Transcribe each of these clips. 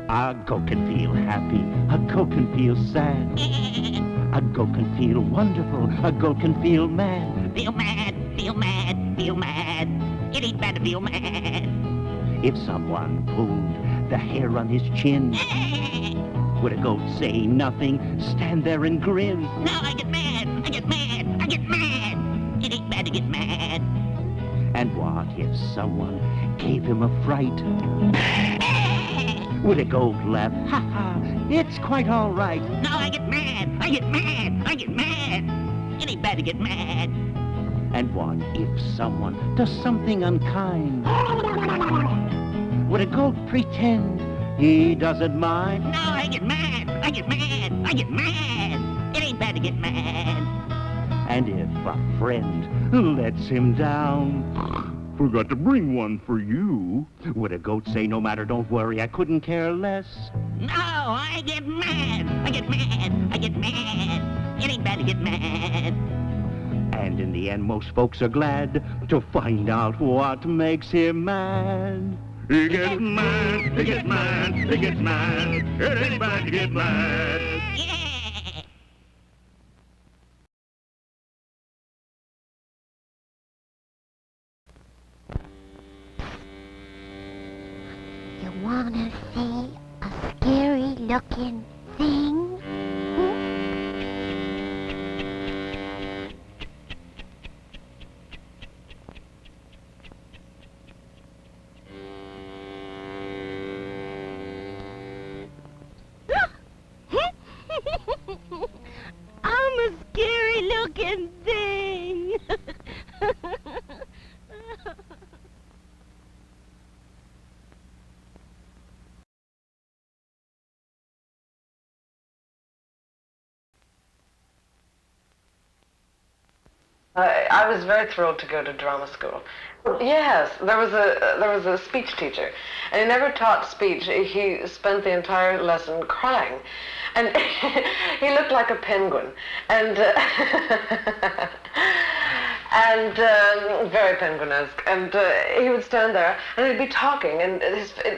A goat can feel happy, a goat can feel sad. A goat can feel wonderful, a goat can feel mad. Feel mad, feel mad, feel mad. It ain't bad to feel mad. If someone pulled the hair on his chin, would a goat say nothing, stand there and grin? No, I get mad, I get mad, I get mad. It ain't bad to get mad. And what if someone gave him a fright? Would a goat laugh, ha ha, it's quite all right? No, I get mad, I get mad, I get mad. It ain't bad to get mad. And what if someone does something unkind? Would a goat pretend he doesn't mind? No, I get mad, I get mad, I get mad. It ain't bad to get mad. And if a friend lets him down, forgot to bring one for you, would a goat say, no matter, don't worry, I couldn't care less? No, I get mad, I get mad, I get mad. It ain't bad to get mad. And in the end, most folks are glad to find out what makes him mad. He gets mad, he gets mad, he gets mad. It ain't bad to get mad. Yeah. You wanna see a scary looking thing? I'm a scary looking thing. I was very thrilled to go to drama school. Yes, there was a speech teacher, and he never taught speech. He spent the entire lesson crying, and he looked like a penguin, and very penguinesque. And he would stand there, and he'd be talking, and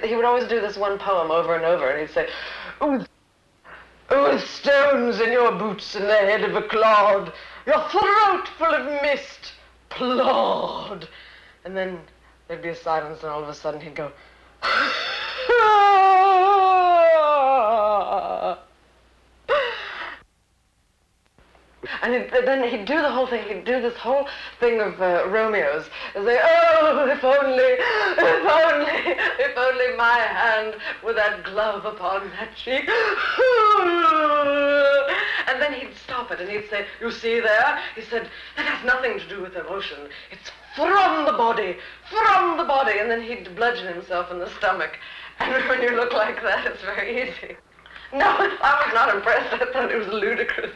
he would always do this one poem over and over, and he'd say, "With stones in your boots and the head of a clod, your throat full of mist, plod." And then there'd be a silence, and all of a sudden he'd go, and then he'd do the whole thing. He'd do this whole thing of Romeo's. And say, "Oh, if only my hand were that glove upon that cheek." And then he'd stop it, and he'd say, "You see there?" He said, "That has nothing to do with emotion. It's from the body, from the body." And then he'd bludgeon himself in the stomach. And when you look like that, it's very easy. No, I was not impressed. I thought it was ludicrous.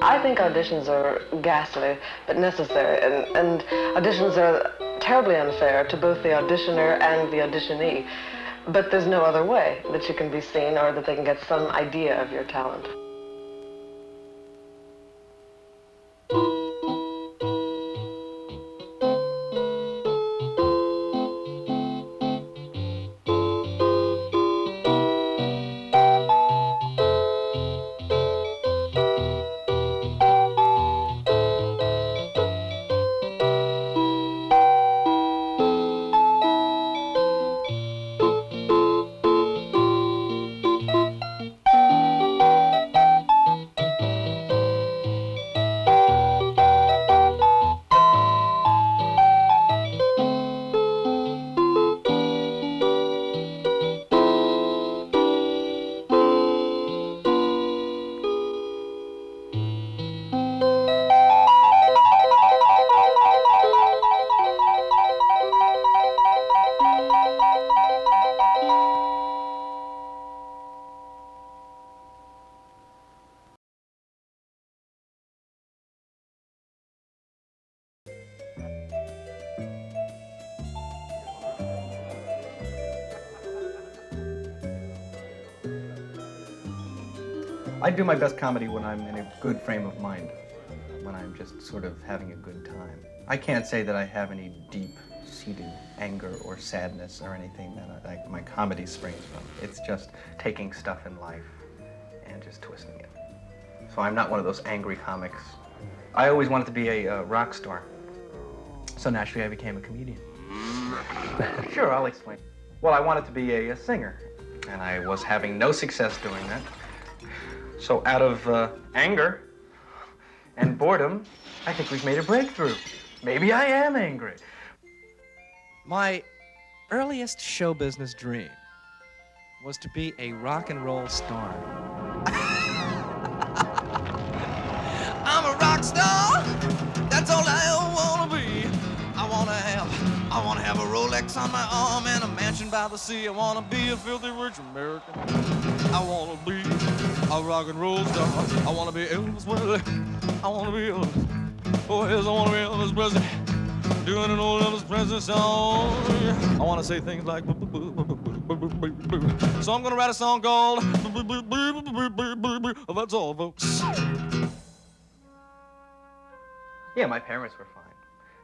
I think auditions are ghastly, but necessary, and auditions are terribly unfair to both the auditioner and the auditionee. But there's no other way that you can be seen or that they can get some idea of your talent. I do my best comedy when I'm in a good frame of mind, when I'm just sort of having a good time. I can't say that I have any deep-seated anger or sadness or anything that my comedy springs from. It's just taking stuff in life and just twisting it. So I'm not one of those angry comics. I always wanted to be a rock star. So naturally I became a comedian. Sure, I'll explain. Well, I wanted to be a singer, and I was having no success doing that. So out of anger and boredom, I think we've made a breakthrough. Maybe I am angry. My earliest show business dream was to be a rock and roll star. I'm a rock star, that's all I wanna be. I wanna have a Rolex on my arm and a mansion by the sea. I wanna be a filthy rich American. I wanna be a rock and roll star. I wanna be Elvis Presley. I wanna be oh yes, I wanna be Elvis Presley. Doing an old Elvis Presley song. I wanna say things like so I'm gonna write a song called That's All, folks. Yeah, my parents were fine,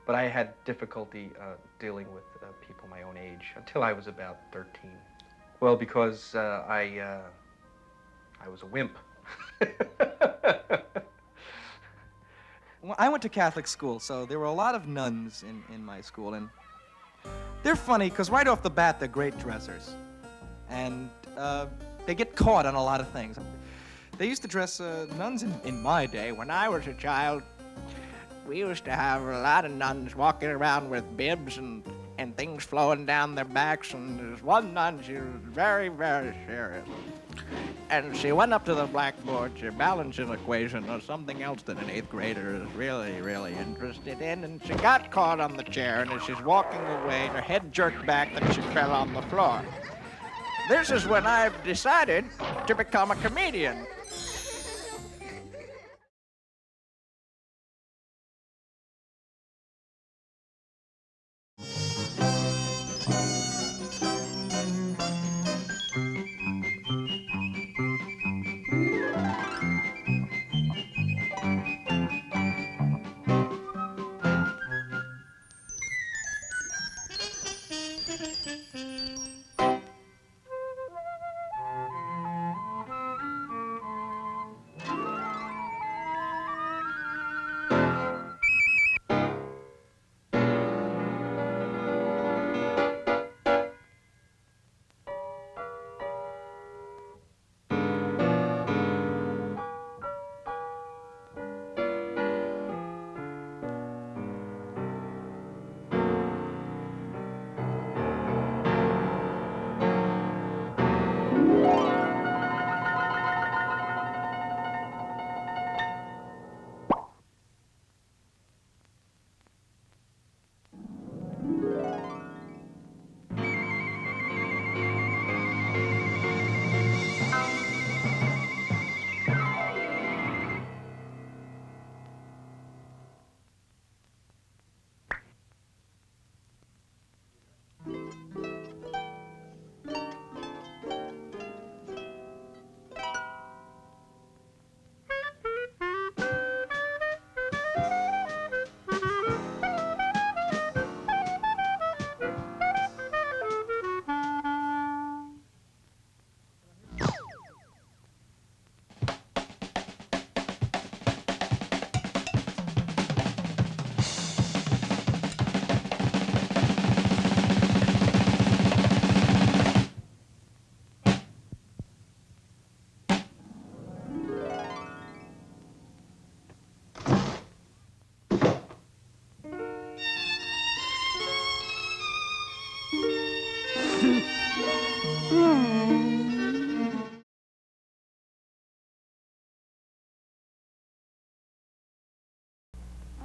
but I had difficulty dealing with people my own age until I was about 13. Well, because I was a wimp. Well, I went to Catholic school, so there were a lot of nuns in my school, and they're funny because right off the bat they're great dressers, and they get caught on a lot of things. They used to dress nuns in my day. When I was a child, we used to have a lot of nuns walking around with bibs and things flowing down their backs, and there's one nun, she was very, very serious. And she went up to the blackboard, she balanced an equation or something else that an 8th grader is really, really interested in, and she got caught on the chair, and as she's walking away, her head jerked back, and she fell on the floor. This is when I've decided to become a comedian.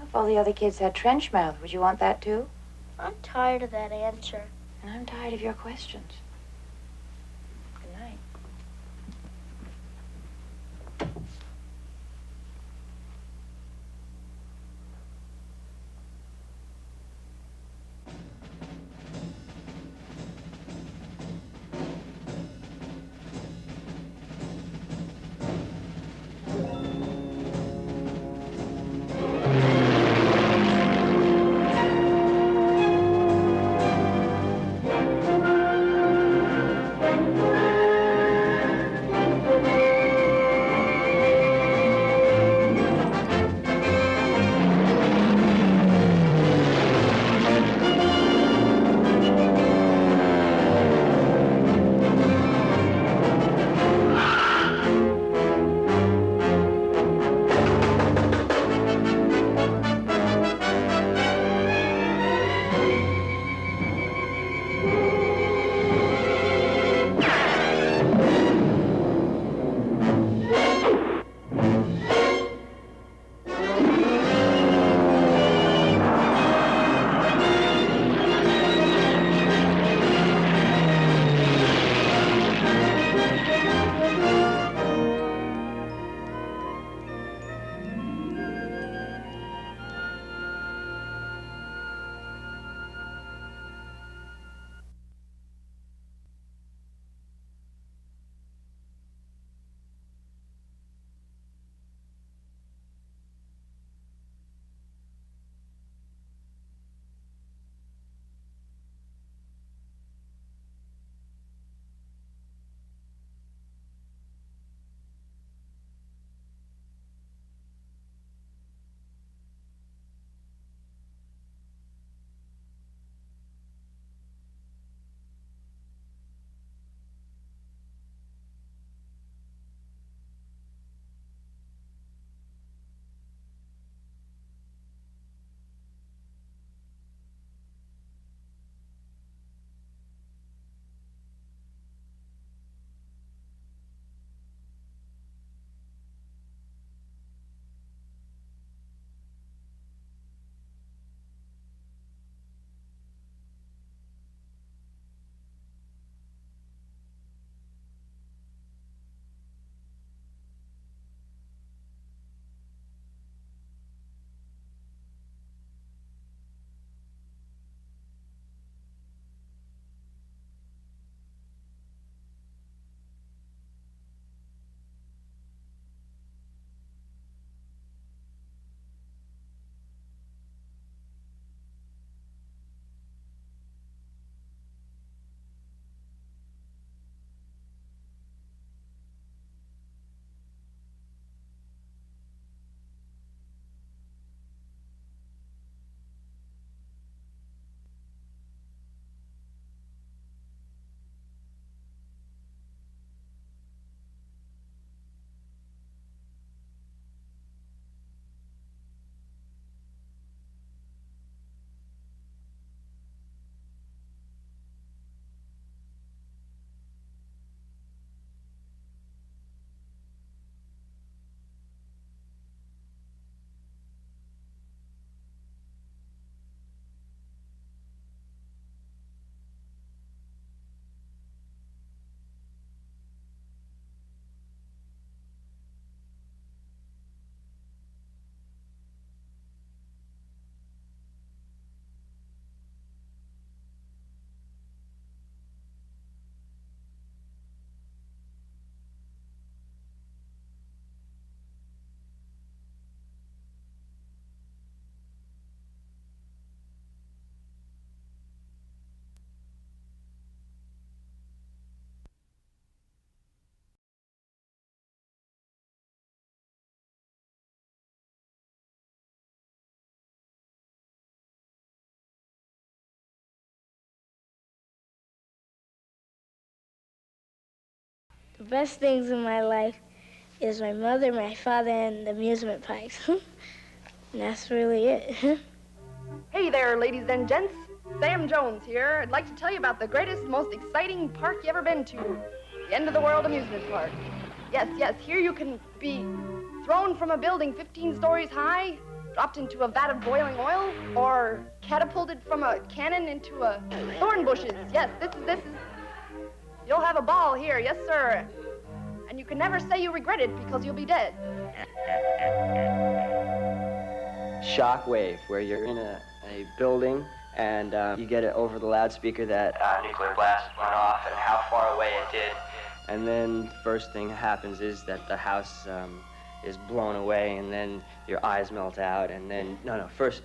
If all the other kids had trench mouth, would you want that too? I'm tired of that answer. And I'm tired of your questions. Good night. The best things in my life is my mother, my father, and the amusement parks. And that's really it. Hey there, ladies and gents. Sam Jones here. I'd like to tell you about the greatest, most exciting park you ever been to. The End of the World Amusement Park. Yes, here you can be thrown from a building 15 stories high, dropped into a vat of boiling oil, or catapulted from a cannon into a thorn bushes. Yes, this is... You'll have a ball here, yes, sir. And you can never say you regret it because you'll be dead. Shockwave, where you're in a building and you get it over the loudspeaker that nuclear blast went off and how far away it did. And then the first thing that happens is that the house is blown away, and then your eyes melt out, and then, first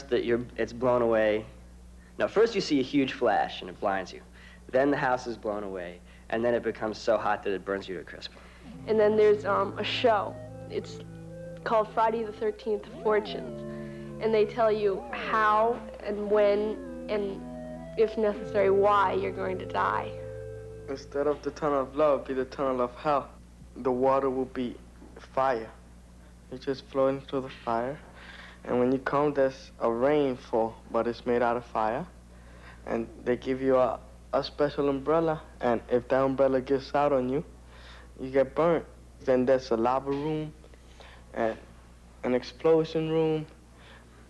that it's blown away. No, first you see a huge flash and it blinds you. Then the house is blown away, and then it becomes so hot that it burns you to a crisp. And then there's a show. It's called Friday the 13th Fortunes. And they tell you how and when and, if necessary, why you're going to die. Instead of the tunnel of love, be the tunnel of hell. The water will be fire. You're just floating through the fire. And when you come, there's a rainfall, but it's made out of fire. And they give you a special umbrella. And if that umbrella gets out on you, you get burnt. Then there's a lava room and an explosion room.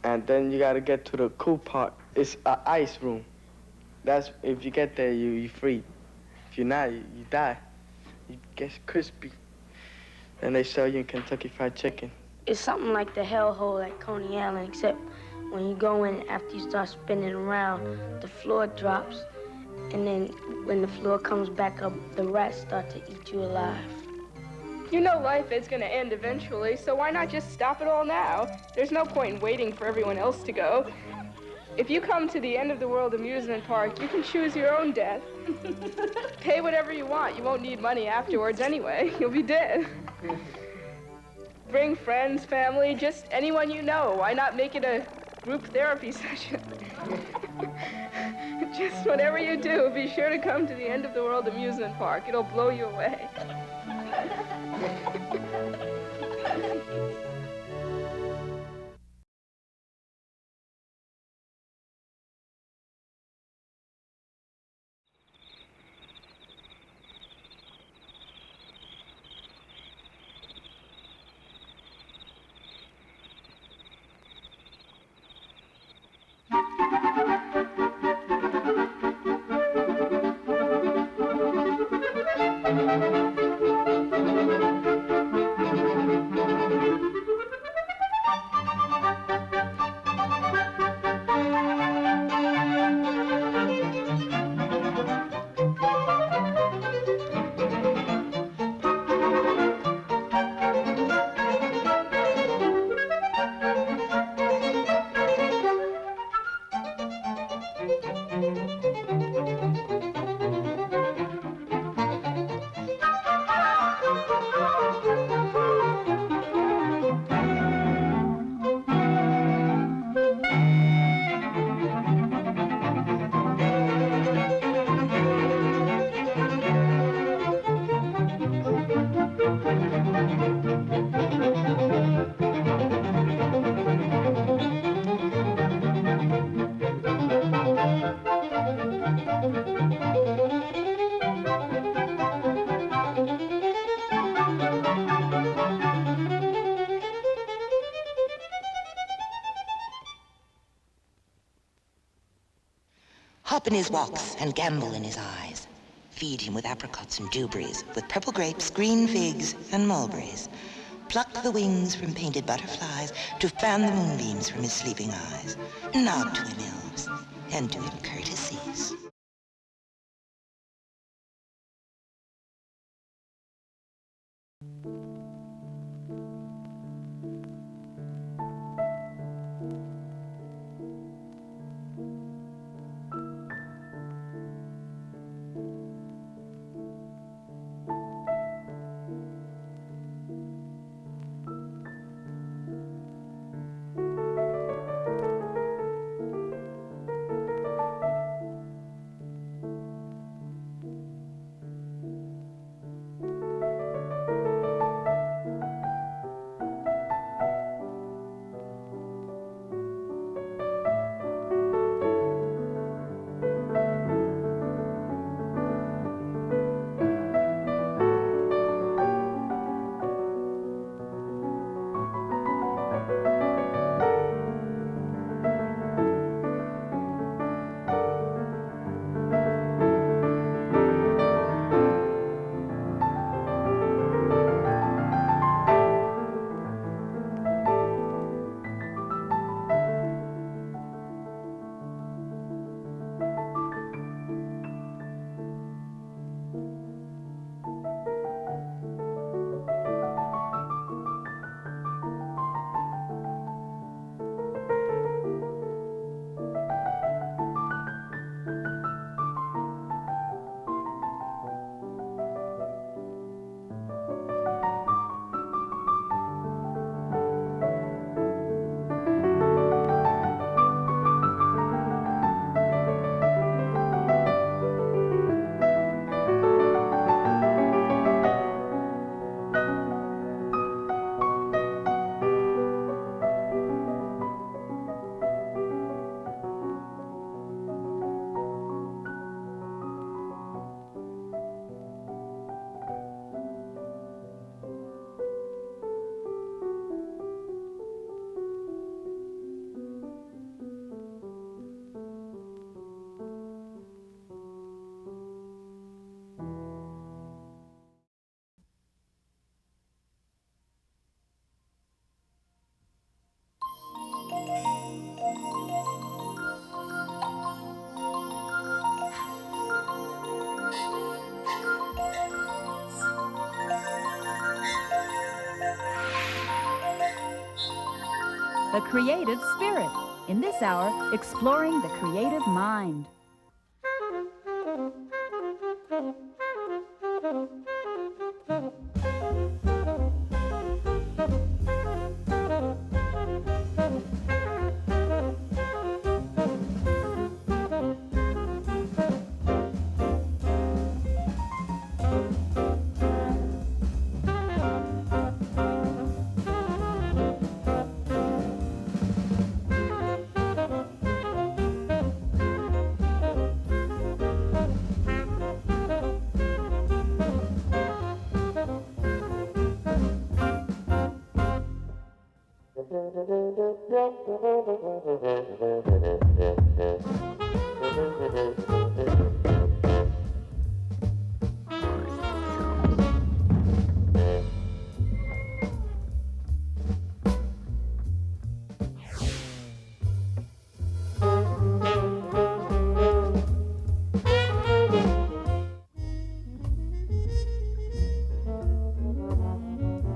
And then you got to get to the cool part. It's an ice room. That's, if you get there, you freeze. If you're not, you die. You get crispy. Then they sell you Kentucky Fried Chicken. It's something like the hellhole at Coney Island, except when you go in, after you start spinning around, the floor drops, and then when the floor comes back up, the rats start to eat you alive. You know life is going to end eventually, so why not just stop it all now? There's no point in waiting for everyone else to go. If you come to the End of the World Amusement Park, you can choose your own death. Pay whatever you want. You won't need money afterwards anyway. You'll be dead. Bring friends, family, just anyone you know. Why not make it a group therapy session? Just whatever you do, be sure to come to the End of the World Amusement Park. It'll blow you away. Hop in his walks and gambol in his eyes. Feed him with apricots and dewberries, with purple grapes, green figs, and mulberries. Pluck the wings from painted butterflies to fan the moonbeams from his sleeping eyes. Nod to him, elves, and do him courtesies. the creative spirit. In this hour, exploring the creative mind.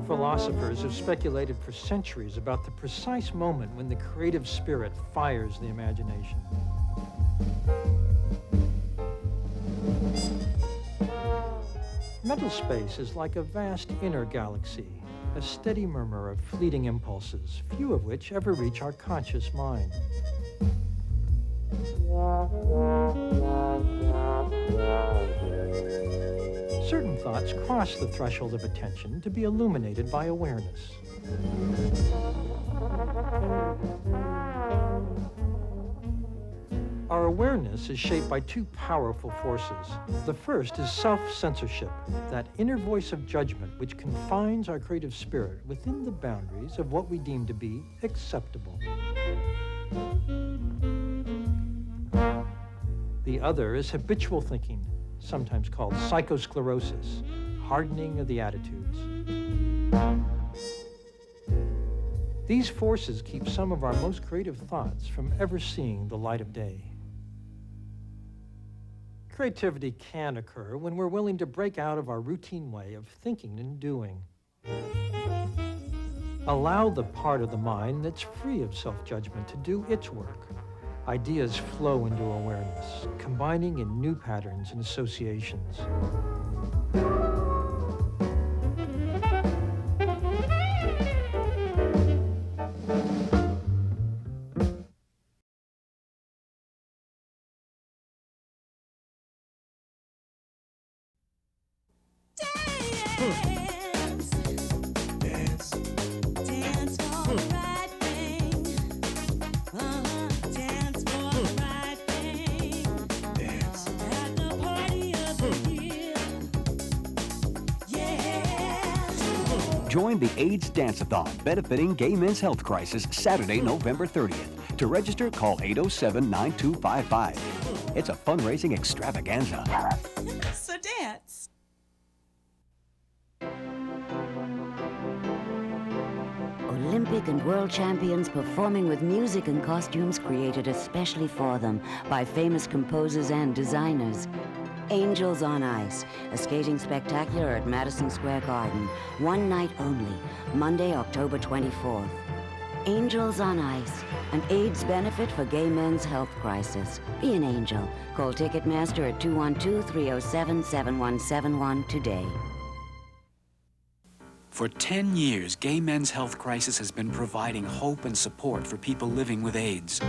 Philosophers have speculated for centuries about the precise moment when the creative spirit fires the imagination. Mental space is like a vast inner galaxy, a steady murmur of fleeting impulses, few of which ever reach our conscious mind. Certain thoughts cross the threshold of attention to be illuminated by awareness. Our awareness is shaped by two powerful forces. The first is self-censorship, that inner voice of judgment which confines our creative spirit within the boundaries of what we deem to be acceptable. The other is habitual thinking, sometimes called psychosclerosis, hardening of the attitudes. These forces keep some of our most creative thoughts from ever seeing the light of day. Creativity can occur when we're willing to break out of our routine way of thinking and doing. Allow the part of the mind that's free of self-judgment to do its work. Ideas flow into awareness, combining in new patterns and associations. Join the AIDS Dance-a-thon benefiting Gay Men's Health Crisis Saturday, November 30th. To register, call 807-9255. It's a fundraising extravaganza. So dance. Olympic and world champions performing with music and costumes created especially for them by famous composers and designers. Angels on Ice, a skating spectacular at Madison Square Garden. One night only, Monday, October 24th. Angels on Ice, an AIDS benefit for Gay Men's Health Crisis. Be an angel. Call Ticketmaster at 212-307-7171 today. For 10 years, Gay Men's Health Crisis has been providing hope and support for people living with AIDS.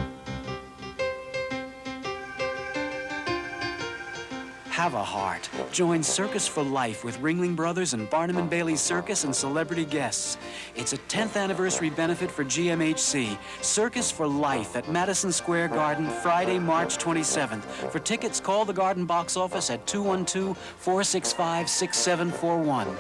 Have a heart. Join Circus for Life with Ringling Brothers and Barnum and Bailey Circus and celebrity guests. It's a 10th anniversary benefit for GMHC. Circus for Life at Madison Square Garden, Friday, March 27th. For tickets, call the Garden box office at 212-465-6741.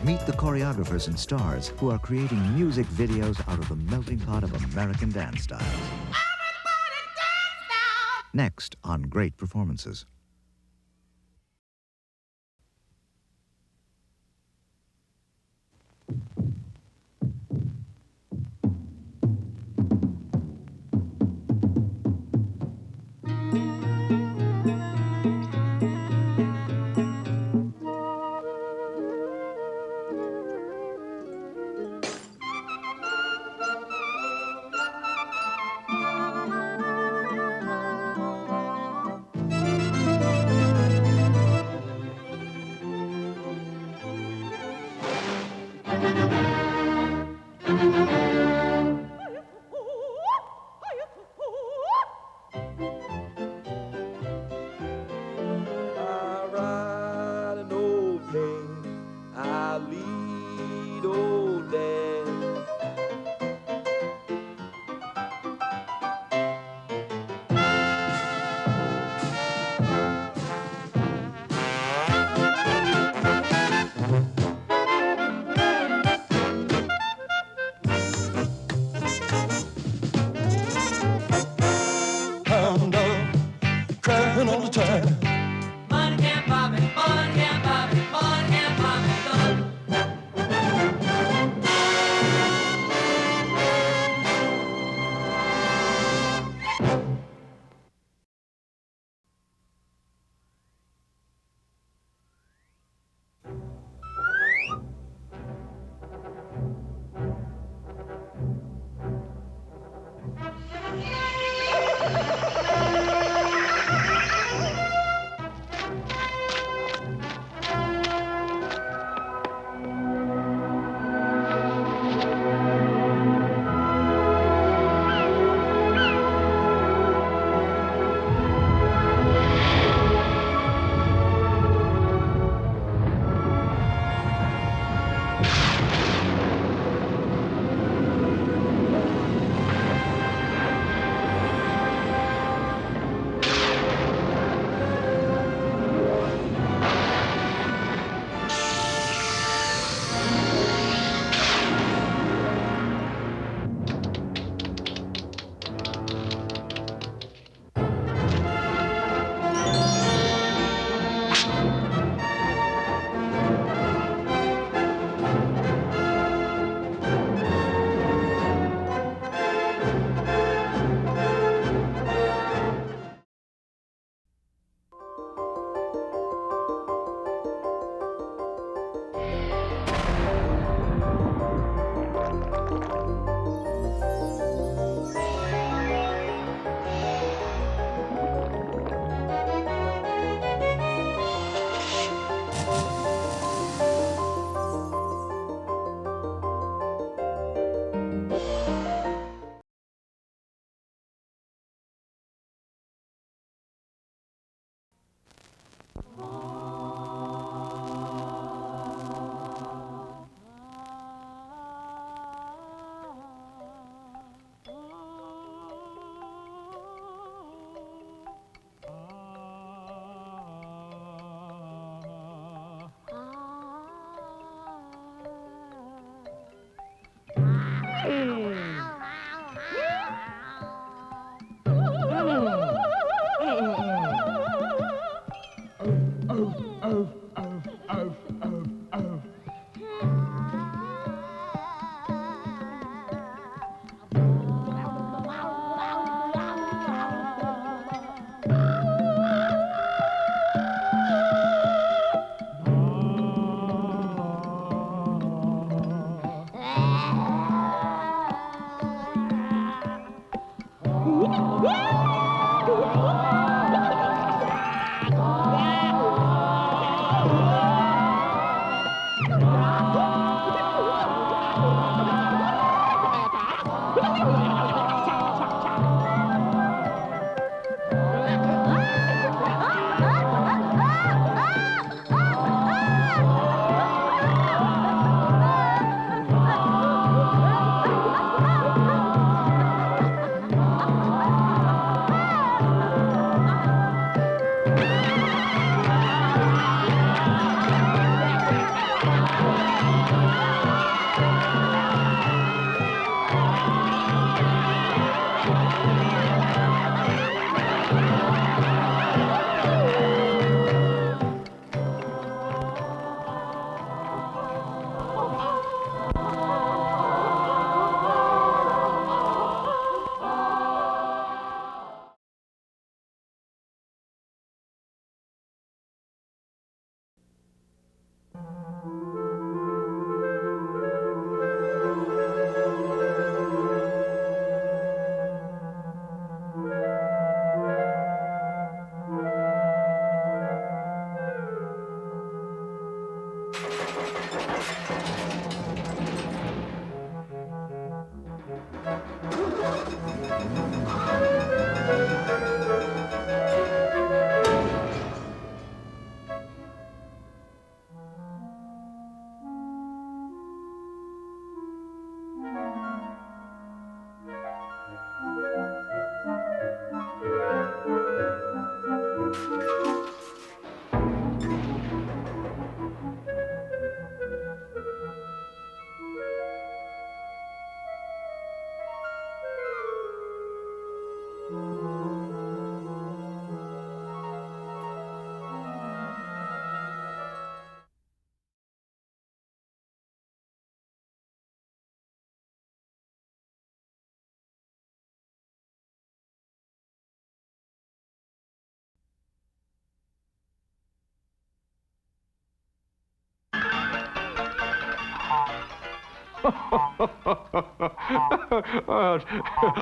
Meet the choreographers and stars who are creating music videos out of the melting pot of American dance styles. Next on Great Performances.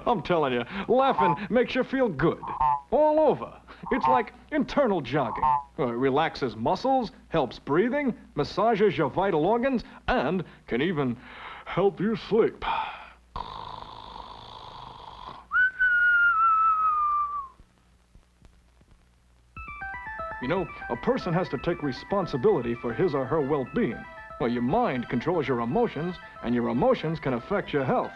I'm telling you, laughing makes you feel good. All over. It's like internal jogging. It relaxes muscles, helps breathing, massages your vital organs, and can even help you sleep. You know, a person has to take responsibility for his or her well-being. Well, your mind controls your emotions, and your emotions can affect your health.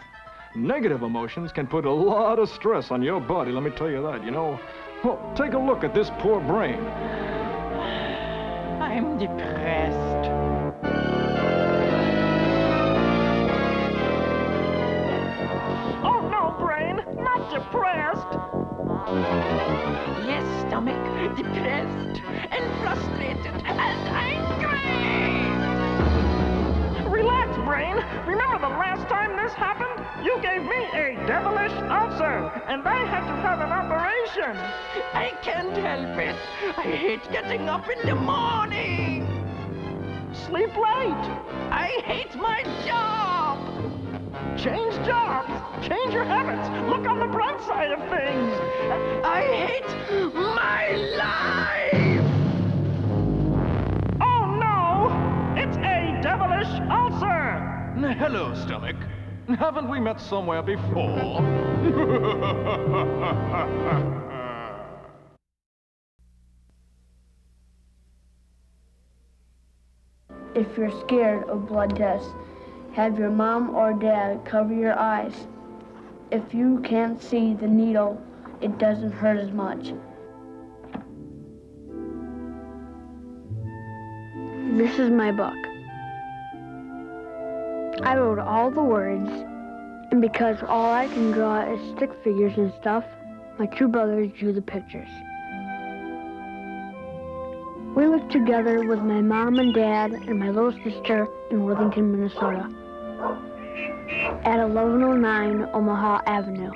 Negative emotions can put a lot of stress on your body, let me tell you that, you know. Well, take a look at this poor brain. I'm depressed. Oh, no, brain, not depressed. Yes, stomach, depressed and frustrated and angry. Relax, brain. Remember the last time this happened? You gave me a devilish ulcer, and I had to have an operation. I can't help it. I hate getting up in the morning. Sleep late. I hate my job. Change jobs. Change your habits. Look on the bright side of things. I hate my life. Oh, no. It's a devilish ulcer. Hello, stomach. Haven't we met somewhere before? If you're scared of blood tests, have your mom or dad cover your eyes. If you can't see the needle, it doesn't hurt as much. This is my book. I wrote all the words, and because all I can draw is stick figures and stuff, my two brothers drew the pictures. We lived together with my mom and dad and my little sister in Worthington, Minnesota, at 1109 Omaha Avenue.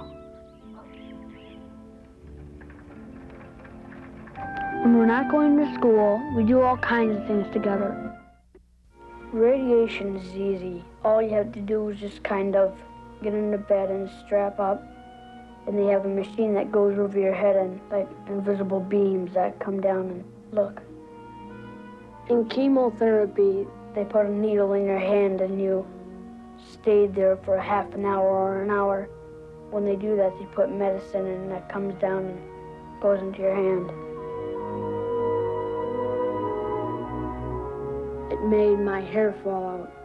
When we're not going to school, we do all kinds of things together. Radiation is easy. All you have to do is just kind of get into bed and strap up, and they have a machine that goes over your head and like invisible beams that come down and look. In chemotherapy, they put a needle in your hand and you stayed there for half an hour or an hour. when they do that, they put medicine and that comes down and goes into your hand. It made my hair fall out.